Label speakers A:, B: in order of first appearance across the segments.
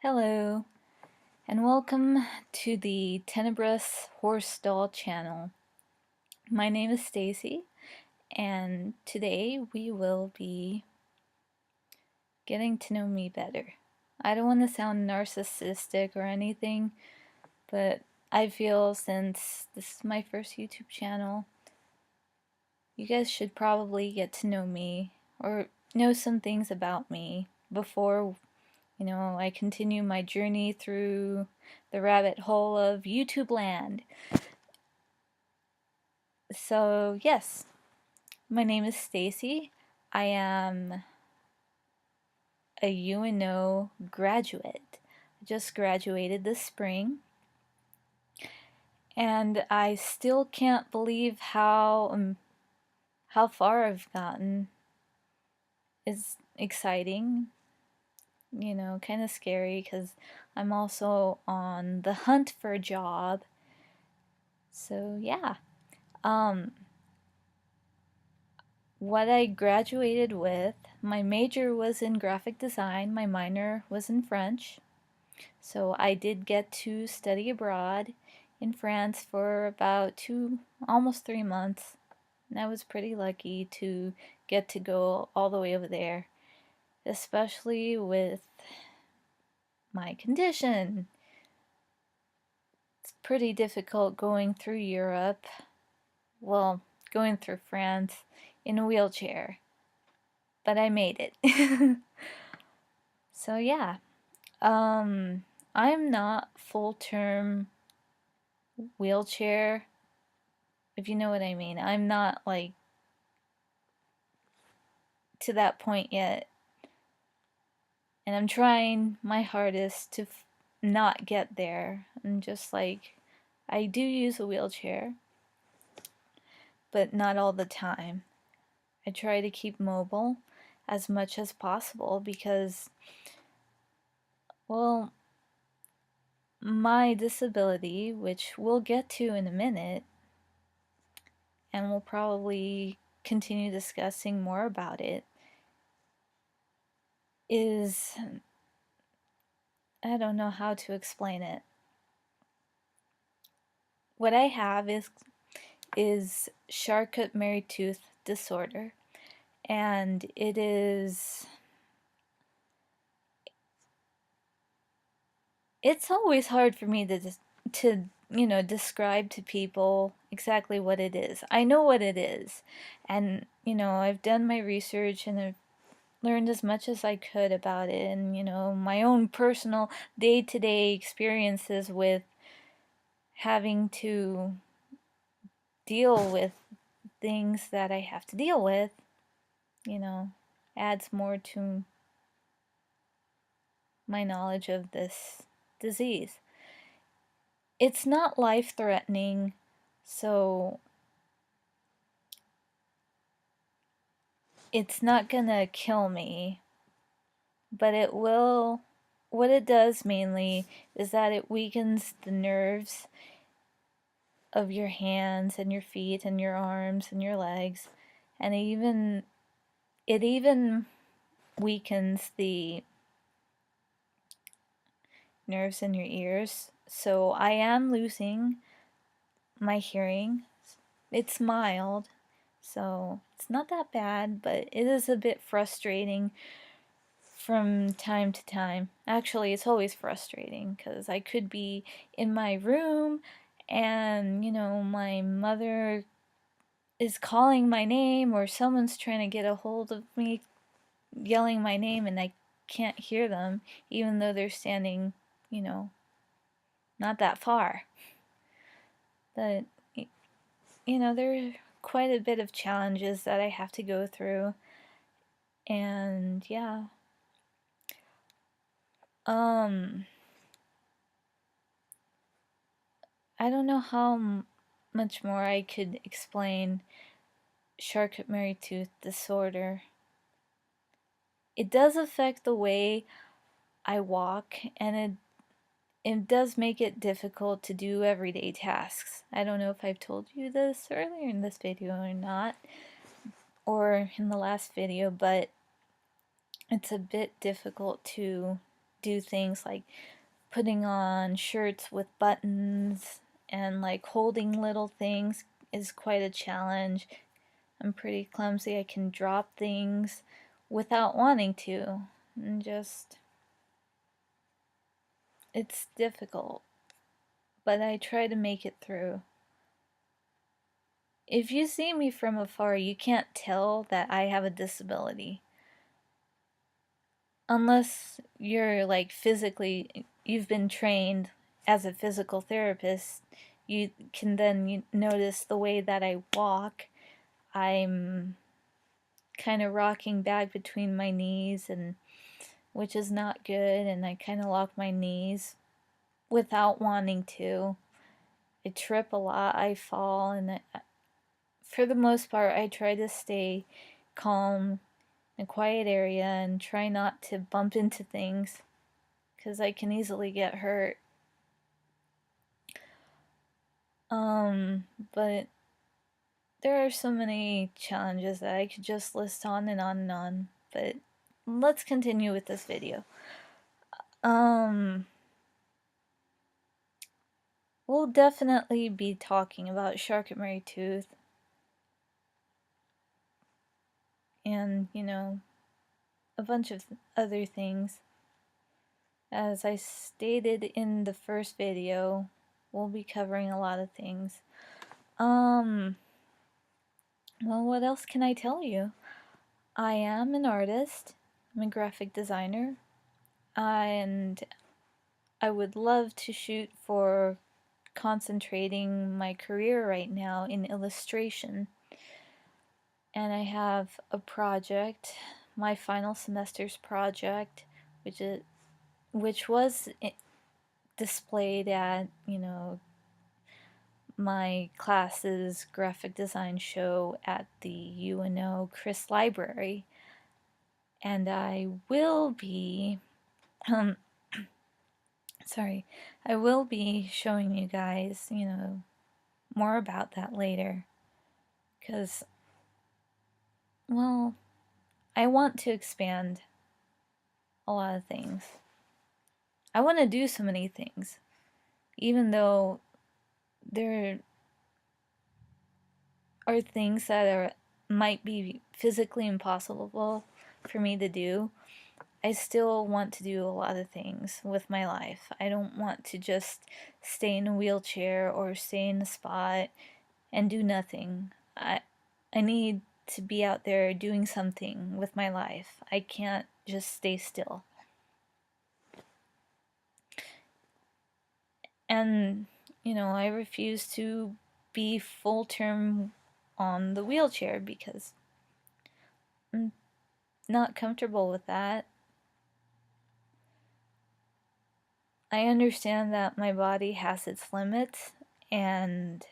A: Hello, and welcome to the TenebrousHorseDoll channel. My name is Stacy, and today we will be getting to know me better. I don't want to sound narcissistic or anything, but I feel since this is my first YouTube channel, you guys should probably get to know me or know some things about me before I continue my journey through the rabbit hole of YouTube land. So, yes, my name is Stacy. I am a UNO graduate. I just graduated this spring, and I still can't believe how far I've gotten. It's exciting, kind of scary because I'm also on the hunt for a job. So, yeah. Um, what I graduated with, my major was in graphic design, my minor was in French. So I did get to study abroad in France for about almost 3 months. And I was pretty lucky to get to go all the way over there, especially with my condition. It's pretty difficult going through Europe, well, going through France in a wheelchair, but I made it. So yeah, I'm not full-term wheelchair, if you know what I mean. I'm not like to that point yet, and I'm trying my hardest to not get there. I'm just like, I do use a wheelchair, but not all the time. I try to keep mobile as much as possible because, well, my disability, which we'll get to in a minute, and we'll probably continue discussing more about it, is, I don't know how to explain it. What I have is Charcot-Marie-Tooth disorder, and it's always hard for me to describe to people exactly what it is. I know what it is, and I've done my research and I've learned as much as I could about it, and my own personal day-to-day experiences with having to deal with things that I have to deal with, adds more to my knowledge of this disease. It's not life-threatening, so it's not gonna kill me, but it will. What it does mainly is that it weakens the nerves of your hands and your feet and your arms and your legs, and it even weakens the nerves in your ears. So I am losing my hearing. It's mild, so it's not that bad, but it is a bit frustrating from time to time. Actually, it's always frustrating because I could be in my room and, my mother is calling my name or someone's trying to get a hold of me yelling my name and I can't hear them even though they're standing, not that far. But, there are quite a bit of challenges that I have to go through. And yeah. I don't know how much more I could explain Charcot-Marie-Tooth disorder. It does affect the way I walk, and it does make it difficult to do everyday tasks. I don't know if I've told you this earlier in this video or not, or in the last video, but it's a bit difficult to do things like putting on shirts with buttons and like holding little things is quite a challenge. I'm pretty clumsy. I can drop things without wanting to. And just, it's difficult. But I try to make it through. If you see me from afar, you can't tell that I have a disability. Unless you're like physically, you've been trained as a physical therapist, you can then notice the way that I walk. I'm kind of rocking back between my knees, and which is not good, and I kind of lock my knees without wanting to. I trip a lot, I fall, and for the most part I try to stay calm in a quiet area and try not to bump into things because I can easily get hurt. But there are so many challenges that I could just list on and on and on, but let's continue with this video. We'll definitely be talking about Shark and Mary Tooth and, you know, a bunch of other things. As I stated in the first video, we'll be covering a lot of things. Well, what else can I tell you? I am an artist. I'm a graphic designer. And I would love to shoot for concentrating my career right now in illustration. And I have a project, my final semester's project, which was displayed at, you know, my class's graphic design show at the UNO Chris Library. And I will be I will be showing you guys, you know, more about that later. Because, well, I want to expand a lot of things. I want to do so many things. Even though there are things that might be physically impossible for me to do, I still want to do a lot of things with my life. I don't want to just stay in a wheelchair or stay in a spot and do nothing. I need to be out there doing something with my life. I can't just stay still. And, you know, I refuse to be full term on the wheelchair because I'm not comfortable with that. I understand that my body has its limits and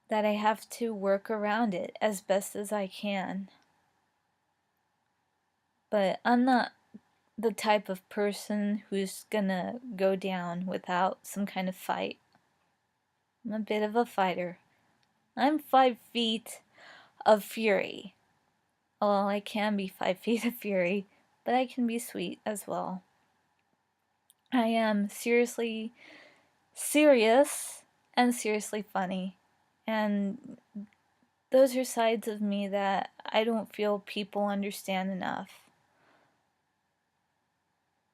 A: that I have to work around it as best as I can. But I'm not the type of person who's gonna go down without some kind of fight. I'm a bit of a fighter. I'm 5 feet of fury. Well, I can be 5 feet of fury, but I can be sweet as well. I am seriously serious and seriously funny. And those are sides of me that I don't feel people understand enough.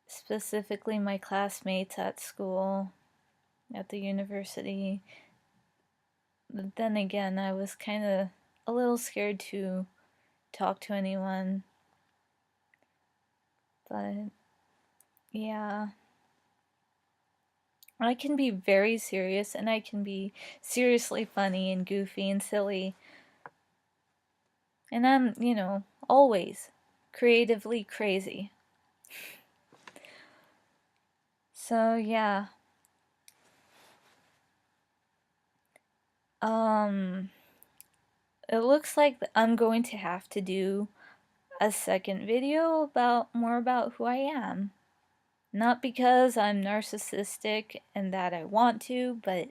A: Specifically my classmates at school, at the university. But then again, I was kind of a little scared to talk to anyone. But yeah, I can be very serious and I can be seriously funny and goofy and silly. And I'm, you know, always creatively crazy. So yeah. It looks like I'm going to have to do a second video about more about who I am. Not because I'm narcissistic and that I want to, but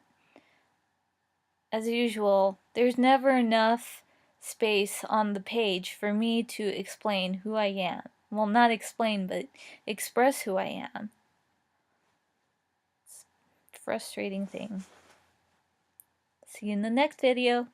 A: as usual, there's never enough space on the page for me to explain who I am. Well, not explain, but express who I am. It's a frustrating thing. See you in the next video.